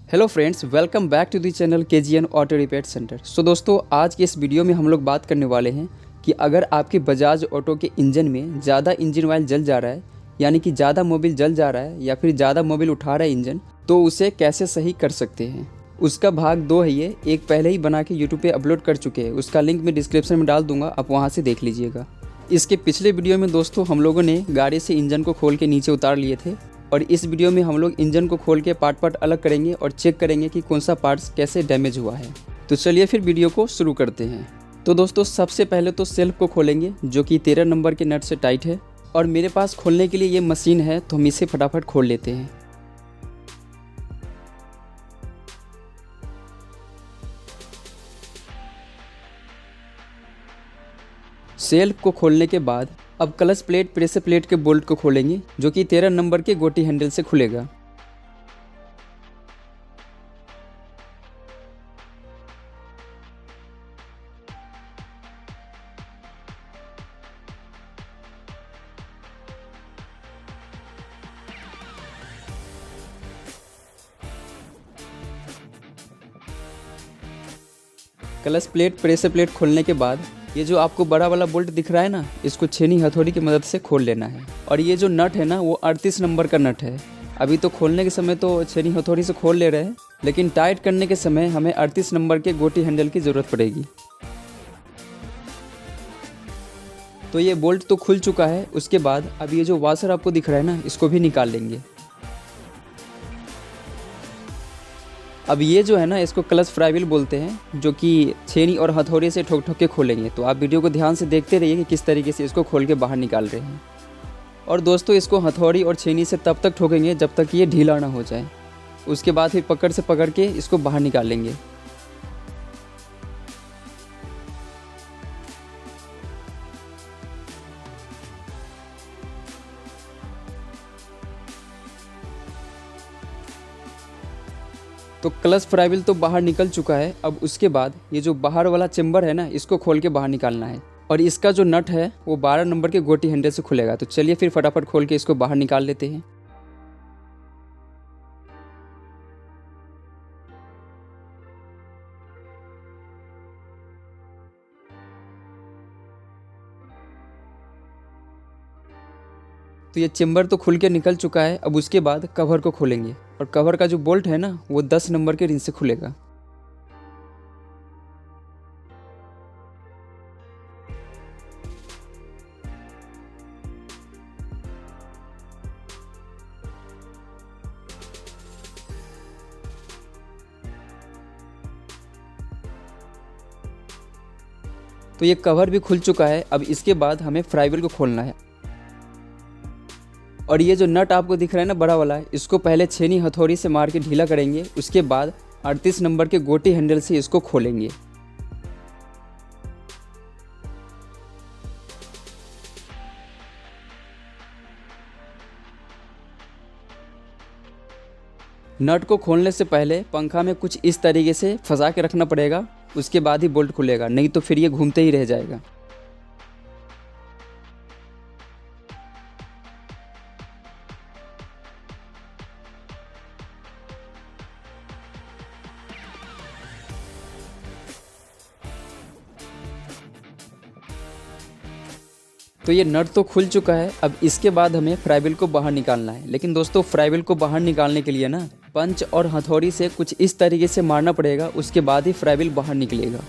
Hello friends, welcome back to the channel KGN auto repair centre. So दोस्तों, आज के इस वीडियो में हम लोग बात करने वाले हैं कि अगर आपके बजाज ऑटो के इंजन में ज़्यादा इंजन ऑयल जल जा रहा है, यानी कि ज़्यादा मोबिल जल जा रहा है या फिर ज़्यादा मोबिल उठा रहा है इंजन, तो उसे कैसे सही कर सकते हैं। उसका भाग 2 है ये। एक पहले ही बना के यूट्यूब पे अपलोड कर चुके हैं, उसका लिंक मैं डिस्क्रिप्शन में डाल दूंगा, आप वहाँ से देख लीजिएगा। इसके पिछले वीडियो में दोस्तों हम लोगों ने गाड़ी से इंजन को खोल के नीचे उतार लिए थे, और इस वीडियो में हम लोग इंजन को खोल के पार्ट अलग करेंगे और चेक करेंगे कि कौन सा पार्ट्स कैसे डैमेज हुआ है। तो चलिए फिर वीडियो को शुरू करते हैं। तो दोस्तों, सबसे पहले तो सेल्फ को खोलेंगे, जो कि 13 नंबर के नट से टाइट है, और मेरे पास खोलने के लिए ये मशीन है, तो हम इसे फटाफट खोल लेते हैं। सेल्फ को खोलने के बाद अब क्लच प्लेट प्रेशर प्लेट के बोल्ट को खोलेंगे, जो कि 13 नंबर के गोटी हैंडल से खुलेगा। क्लच प्लेट प्रेशर प्लेट खोलने के बाद ये जो आपको बड़ा वाला बोल्ट दिख रहा है ना, इसको छेनी हथौड़ी की मदद से खोल लेना है। और ये जो नट है ना, वो 38 नंबर का नट है। अभी तो खोलने के समय तो छेनी हथौड़ी से खोल ले रहे हैं, लेकिन टाइट करने के समय हमें 38 नंबर के गोटी हैंडल की ज़रूरत पड़ेगी। तो ये बोल्ट तो खुल चुका है। उसके बाद अब ये जो वाशर आपको दिख रहा है ना, इसको भी निकाल लेंगे। अब ये जो है ना, इसको क्लच फ्राइविल बोलते हैं, जो कि छेनी और हथौड़े से ठोक ठोक के खोलेंगे। तो आप वीडियो को ध्यान से देखते रहिए कि किस तरीके से इसको खोल के बाहर निकाल रहे हैं। और दोस्तों, इसको हथौड़ी और छेनी से तब तक ठोकेंगे जब तक ये ढीला ना हो जाए। उसके बाद फिर पकड़ से पकड़ के इसको बाहर निकाल लेंगे। तो क्लच फ्राइविल तो बाहर निकल चुका है। अब उसके बाद ये जो बाहर वाला चेम्बर है ना, इसको खोल के बाहर निकालना है, और इसका जो नट है वो 12 नंबर के गोटी हैंडल से खुलेगा। तो चलिए फिर फटाफट खोल के इसको बाहर निकाल लेते हैं। तो ये चेम्बर तो खुल के निकल चुका है। अब उसके बाद कवर को खोलेंगे, और कवर का जो बोल्ट है ना, वो 10 नंबर के रिंच से खुलेगा। तो ये कवर भी खुल चुका है। अब इसके बाद हमें फ्राइविल को खोलना है, और ये जो नट आपको दिख रहा है ना, बड़ा वाला, इसको पहले छेनी हथौड़ी से मार के ढीला करेंगे। उसके बाद 38 नंबर के गोटी हैंडल से इसको खोलेंगे। नट को खोलने से पहले पंखा में कुछ इस तरीके से फंसा के रखना पड़ेगा, उसके बाद ही बोल्ट खुलेगा, नहीं तो फिर ये घूमते ही रह जाएगा। तो ये नट तो खुल चुका है। अब इसके बाद हमें फ्राइविल को बाहर निकालना है। लेकिन दोस्तों, फ्राइविल को बाहर निकालने के लिए ना, पंच और हथौड़ी से कुछ इस तरीके से मारना पड़ेगा, उसके बाद ही फ्राइविल बाहर निकलेगा।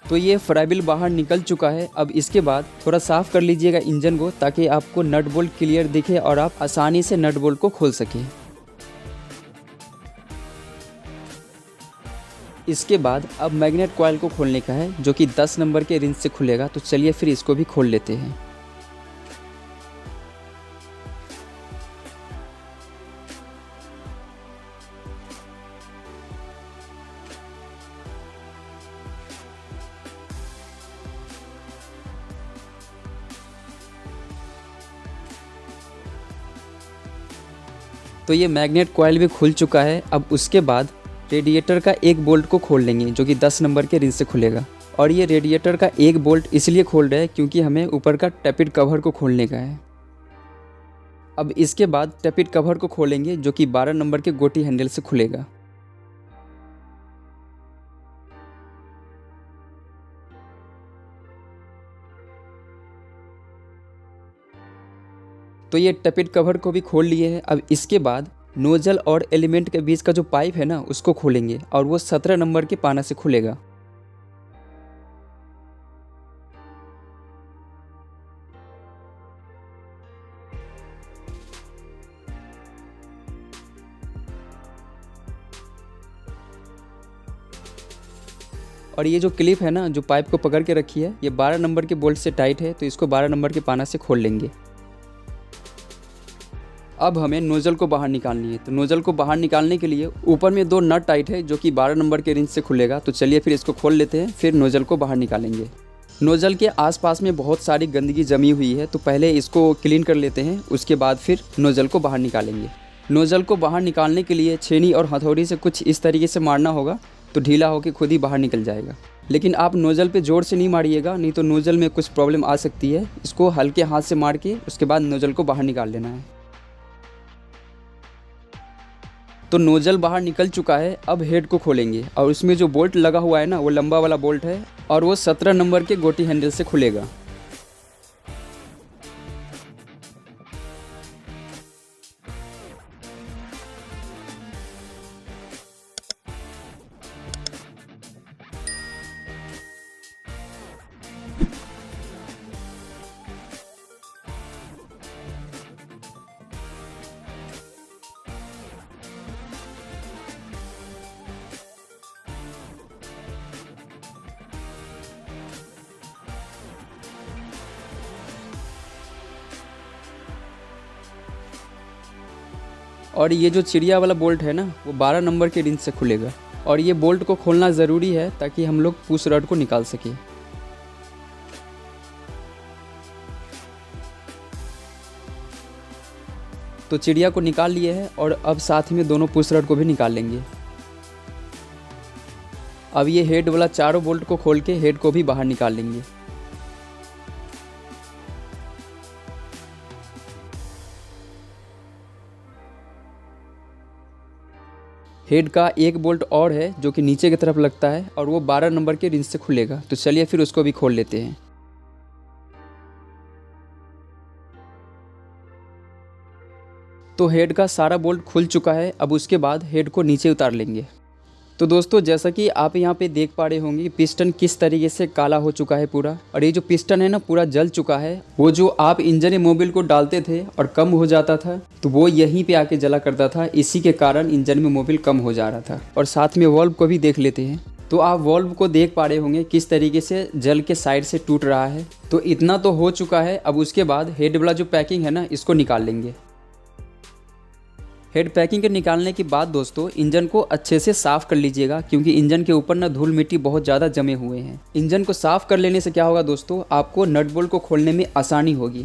तो ये फ्राइविल बाहर निकल चुका है। अब इसके बाद थोड़ा साफ़ कर लीजिएगा इंजन को, ताकि आपको नट बोल्ट क्लियर दिखे और आप आसानी से नट बोल्ट को खोल सकें। इसके बाद अब मैग्नेट कॉइल को खोलने का है, जो कि 10 नंबर के रिंच से खुलेगा। तो चलिए फिर इसको भी खोल लेते हैं। तो ये मैग्नेट कॉइल भी खुल चुका है। अब उसके बाद रेडिएटर का एक बोल्ट को खोल लेंगे, जो कि 10 नंबर के रिंच से खुलेगा। और ये रेडिएटर का एक बोल्ट इसलिए खोल रहे हैं क्योंकि हमें ऊपर का टैपिड कवर को खोलने का है। अब इसके बाद टैपिट कवर को खोलेंगे जो कि 12 नंबर के गोटी हैंडल से खुलेगा। तो ये टैपिट कवर को भी खोल लिए हैं। अब इसके बाद नोजल और एलिमेंट के बीच का जो पाइप है ना उसको खोलेंगे और वो 17 नंबर के पाना से खुलेगा। और ये जो क्लिप है ना जो पाइप को पकड़ के रखी है, ये 12 नंबर के बोल्ट से टाइट है, तो इसको 12 नंबर के पाना से खोल लेंगे। अब हमें नोज़ल को बाहर निकालनी है। तो नोज़ल को बाहर निकालने के लिए ऊपर में 2 नट टाइट है जो कि 12 नंबर के रिंच से खुलेगा। तो चलिए फिर इसको खोल लेते हैं, फिर नोज़ल को बाहर निकालेंगे। नोज़ल के आसपास में बहुत सारी गंदगी जमी हुई है, तो पहले इसको क्लीन कर लेते हैं, उसके बाद फिर नोज़ल को बाहर निकालेंगे। नोज़ल को बाहर निकालने के लिए छेनी और हथौड़ी से कुछ इस तरीके से मारना होगा, तो ढीला होकर खुद ही बाहर निकल जाएगा। लेकिन आप नोज़ल पे जोर से नहीं मारिएगा, नहीं तो नोज़ल में कुछ प्रॉब्लम आ सकती है। इसको हल्के हाथ से मार के उसके बाद नोज़ल को बाहर निकाल लेना है। तो नोज़ल बाहर निकल चुका है। अब हेड को खोलेंगे और उसमें जो बोल्ट लगा हुआ है ना वो लंबा वाला बोल्ट है और वो 17 नंबर के गोटी हैंडल से खुलेगा। और ये जो चिड़िया वाला बोल्ट है ना वो 12 नंबर के रिंच से खुलेगा। और ये बोल्ट को खोलना ज़रूरी है ताकि हम लोग पुश रड को निकाल सकें। तो चिड़िया को निकाल लिए हैं और अब साथ में दोनों पुश रड को भी निकाल लेंगे। अब ये हेड वाला चारों बोल्ट को खोल के हेड को भी बाहर निकाल लेंगे। हेड का एक बोल्ट और है जो कि नीचे की तरफ लगता है और वो 12 नंबर के रिंच से खुलेगा। तो चलिए फिर उसको भी खोल लेते हैं। तो हेड का सारा बोल्ट खुल चुका है। अब उसके बाद हेड को नीचे उतार लेंगे। तो दोस्तों जैसा कि आप यहाँ पे देख पा रहे होंगे पिस्टन किस तरीके से काला हो चुका है पूरा, और ये जो पिस्टन है ना पूरा जल चुका है। वो जो आप इंजन मोबिल को डालते थे और कम हो जाता था तो वो यहीं पे आके जला करता था, इसी के कारण इंजन में मोबिल कम हो जा रहा था। और साथ में वॉल्व को भी देख लेते हैं। तो आप वॉल्व को देख पा रहे होंगे किस तरीके से जल के साइड से टूट रहा है। तो इतना तो हो चुका है। अब उसके बाद हेड वाला जो पैकिंग है ना इसको निकाल लेंगे। हेड पैकिंग के निकालने के बाद दोस्तों इंजन को अच्छे से साफ़ कर लीजिएगा, क्योंकि इंजन के ऊपर ना धूल मिट्टी बहुत ज़्यादा जमे हुए हैं। इंजन को साफ़ कर लेने से क्या होगा दोस्तों, आपको नट बोल्ट को खोलने में आसानी होगी।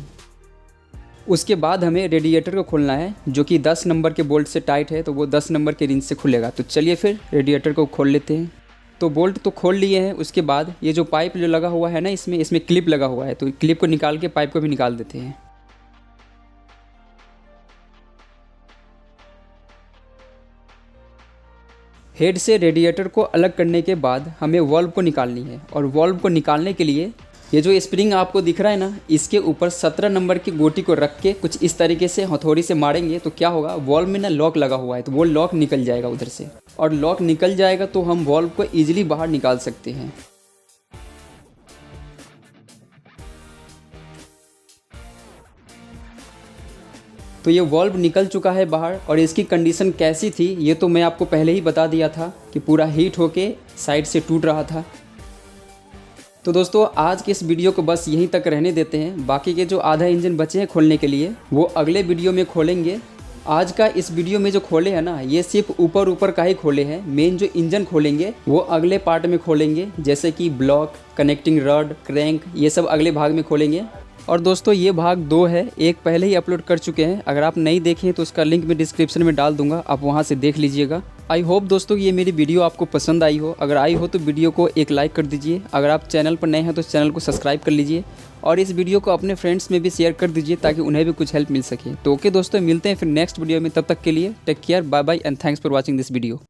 उसके बाद हमें रेडिएटर को खोलना है जो कि 10 नंबर के बोल्ट से टाइट है, तो वो 10 नंबर के रिंच से खुलेगा। तो चलिए फिर रेडिएटर को खोल लेते हैं। तो बोल्ट तो खोल लिए हैं। उसके बाद ये जो पाइप जो लगा हुआ है ना इसमें क्लिप लगा हुआ है, तो क्लिप को निकाल के पाइप को भी निकाल देते हैं। हेड से रेडिएटर को अलग करने के बाद हमें वॉल्व को निकालनी है। और वॉल्व को निकालने के लिए ये जो स्प्रिंग आपको दिख रहा है ना इसके ऊपर 17 नंबर की गोटी को रख के कुछ इस तरीके से हथौड़ी से मारेंगे तो क्या होगा, वॉल्व में ना लॉक लगा हुआ है तो वो लॉक निकल जाएगा उधर से। और लॉक निकल जाएगा तो हम वॉल्व को ईजिली बाहर निकाल सकते हैं। तो ये वॉल्व निकल चुका है बाहर। और इसकी कंडीशन कैसी थी ये तो मैं आपको पहले ही बता दिया था कि पूरा हीट होके साइड से टूट रहा था। तो दोस्तों आज के इस वीडियो को बस यहीं तक रहने देते हैं। बाकी के जो आधा इंजन बचे हैं खोलने के लिए वो अगले वीडियो में खोलेंगे। आज का इस वीडियो में जो खोले हैं ना ये सिर्फ ऊपर का ही खोले हैं। मेन जो इंजन खोलेंगे वो अगले पार्ट में खोलेंगे, जैसे कि ब्लॉक, कनेक्टिंग रॉड, क्रैंक, ये सब अगले भाग में खोलेंगे। और दोस्तों ये भाग 2 है, एक पहले ही अपलोड कर चुके हैं। अगर आप नहीं देखें तो उसका लिंक मैं डिस्क्रिप्शन में डाल दूंगा, आप वहां से देख लीजिएगा। आई होप दोस्तों कि ये मेरी वीडियो आपको पसंद आई हो। अगर आई हो तो वीडियो को एक लाइक कर दीजिए। अगर आप चैनल पर नए हैं तो चैनल को सब्सक्राइब कर लीजिए और इस वीडियो को अपने फ्रेंड्स में भी शेयर कर दीजिए ताकि उन्हें भी कुछ हेल्प मिल सके। तो ओके दोस्तों, मिलते हैं फिर नेक्स्ट वीडियो में। तब तक के लिए take care, bye bye and thanks for watching this video.